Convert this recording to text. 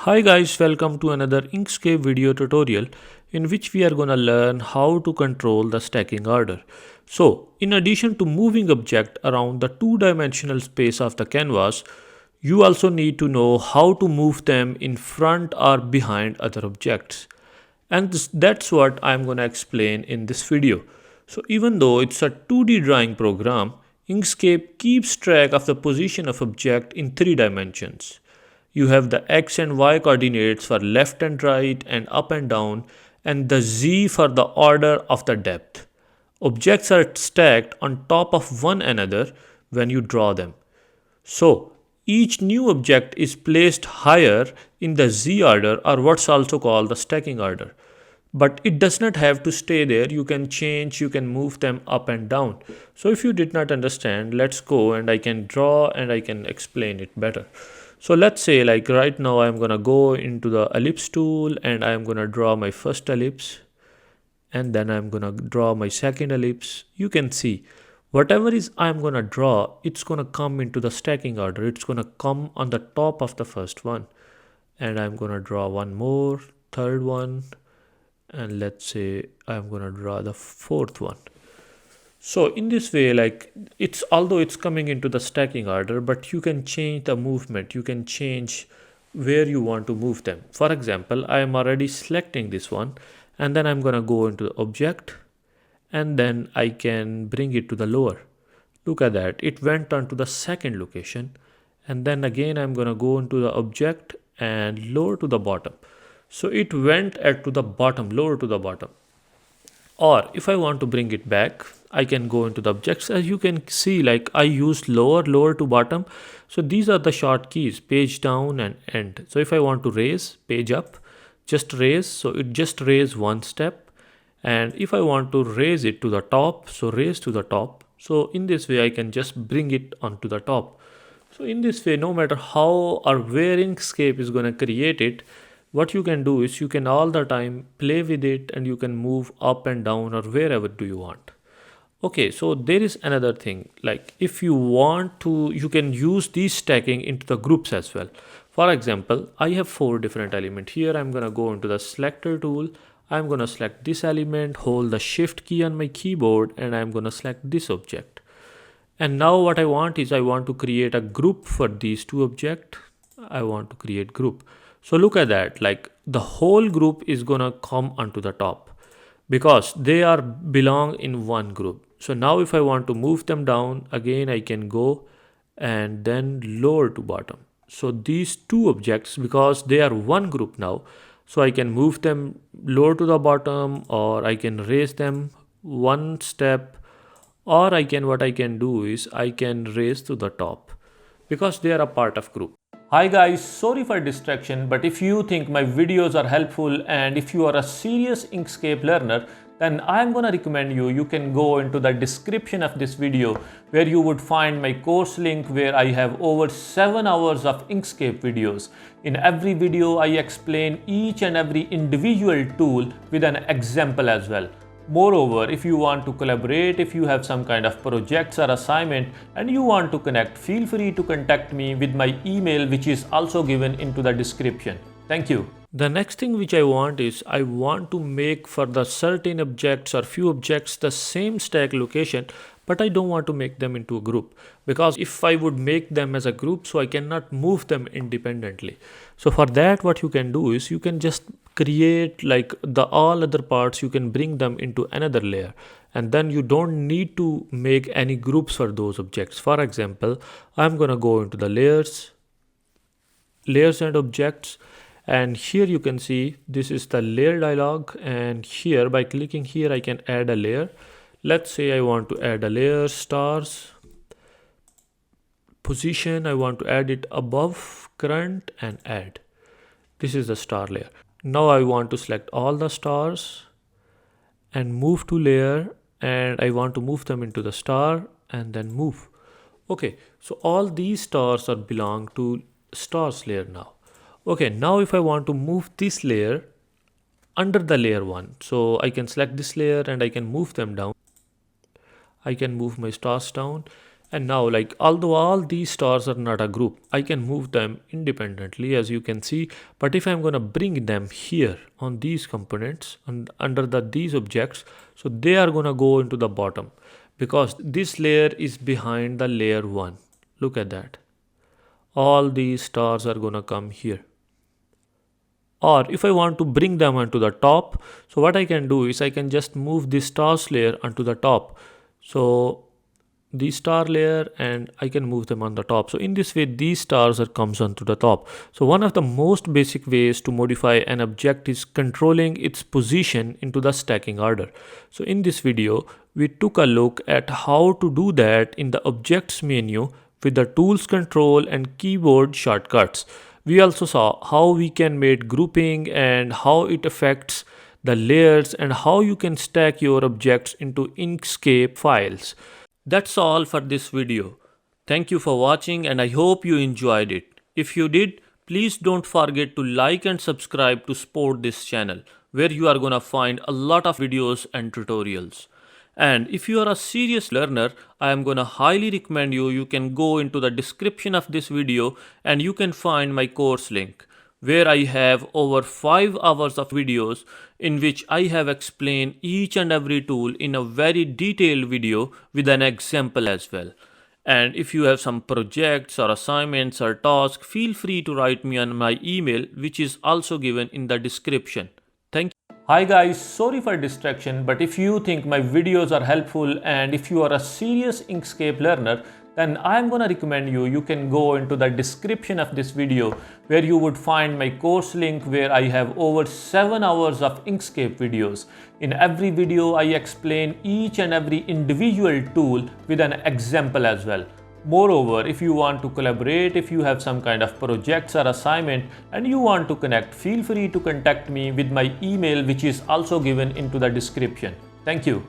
Hi guys, welcome to another Inkscape video tutorial in which we are gonna learn how to control the stacking order. So, in addition to moving object around the two-dimensional space of the canvas, you also need to know how to move them in front or behind other objects. And that's what I'm gonna explain in this video. So even though it's a 2D drawing program, Inkscape keeps track of the position of object in 3 dimensions. You have the x and y coordinates for left and right and up and down, and the z for the order of the depth. Objects are stacked on top of one another when you draw them. So, each new object is placed higher in the z order, or what's also called the stacking order. But it does not have to stay there. You can change, you can move them up and down. So if you did not understand, let's go and I can draw and I can explain it better. So let's say like right now I'm gonna go into the ellipse tool and I'm gonna draw my first ellipse, and then I'm gonna draw my second ellipse. You can see whatever is I'm gonna draw, it's gonna come into the stacking order. It's gonna come on the top of the first one, and I'm gonna draw one more, third one, and let's say I'm gonna draw the fourth one. So in this way, like it's although it's coming into the stacking order, but you can change the movement. You can change where you want to move them. For example, I am already selecting this one, and then I'm gonna go into the object, and then I can bring it to the lower. Look at that, it went on to the second location, and then again I'm gonna go into the object and lower to the bottom. So it went at to the bottom, lower to the bottom. Or if I want to bring it back, I can go into the objects. As you can see, like I used lower to bottom. So these are the short keys, page down and end. So if I want to raise, page up, just raise. So it just raise one step. And if I want to raise it to the top, so raise to the top. So in this way, I can just bring it onto the top. So in this way, no matter how or where Inkscape is going to create it, what you can do is you can all the time play with it and you can move up and down or wherever do you want. Okay, so there is another thing, like if you want to, you can use these stacking into the groups as well. For example, I have 4 different elements here. I'm gonna go into the selector tool. I'm gonna select this element, hold the shift key on my keyboard, and I'm gonna select this object. And now what I want is I want to create a group for these two objects. I want to create group. So look at that, like the whole group is gonna come onto the top because they are belong in one group. So now if I want to move them down, again I can go and then lower to bottom. So these two objects, because they are one group now, so I can move them lower to the bottom, or I can raise them one step, or what I can do is I can raise to the top because they are a part of group. Hi guys, sorry for distraction, but if you think my videos are helpful and if you are a serious Inkscape learner, then I'm gonna recommend you can go into the description of this video where you would find my course link where I have over 7 hours of Inkscape videos. In every video, I explain each and every individual tool with an example as well. Moreover, if you want to collaborate, if you have some kind of projects or assignment and you want to connect, feel free to contact me with my email, which is also given into the description. Thank you. The next thing which I want is I want to make for the certain objects or few objects the same stack location, but I don't want to make them into a group, because if I would make them as a group, so I cannot move them independently. So for that, what you can do is you can just create like the all other parts, you can bring them into another layer, and then you don't need to make any groups for those objects. For example, I'm gonna go into the layers and objects, and here you can see this is the layer dialog, and here by clicking here I can add a layer. Let's say I want to add a layer, stars, position, I want to add it above current and add. This is the star layer. Now I want to select all the stars and move to layer, and I want to move them into the star and then move. Okay, so all these stars are belong to stars layer now. Okay, now if I want to move this layer under the layer 1, so I can select this layer and I can move them down. I can move my stars down, And now, like, although all these stars are not a group, I can move them independently, as you can see. But if I'm going to bring them here on these components and under these objects, so they are going to go into the bottom because this layer is behind the layer 1. Look at that. All these stars are going to come here. Or if I want to bring them onto the top, so what I can do is I can just move this stars layer onto the top. So the star layer, and I can move them on the top. So in this way these stars are comes onto the top. So one of the most basic ways to modify an object is controlling its position into the stacking order. So in this video we took a look at how to do that in the objects menu with the tools control and keyboard shortcuts. We also saw how we can make grouping and how it affects the layers and how you can stack your objects into Inkscape files. That's all for this video. Thank you for watching and I hope you enjoyed it. If you did, please don't forget to like and subscribe to support this channel where you are gonna find a lot of videos and tutorials. And if you are a serious learner, I am gonna highly recommend you can go into the description of this video and you can find my course link, where I have over 5 hours of videos in which I have explained each and every tool in a very detailed video with an example as well. And if you have some projects or assignments or tasks, feel free to write me on my email, which is also given in the description. Thank you. Hi guys, sorry for distraction, but if you think my videos are helpful and if you are a serious Inkscape learner, then I'm gonna recommend you can go into the description of this video where you would find my course link where I have over 7 hours of Inkscape videos. In every video I explain each and every individual tool with an example as well. Moreover, if you want to collaborate, if you have some kind of projects or assignment and you want to connect, feel free to contact me with my email, which is also given into the description. Thank you.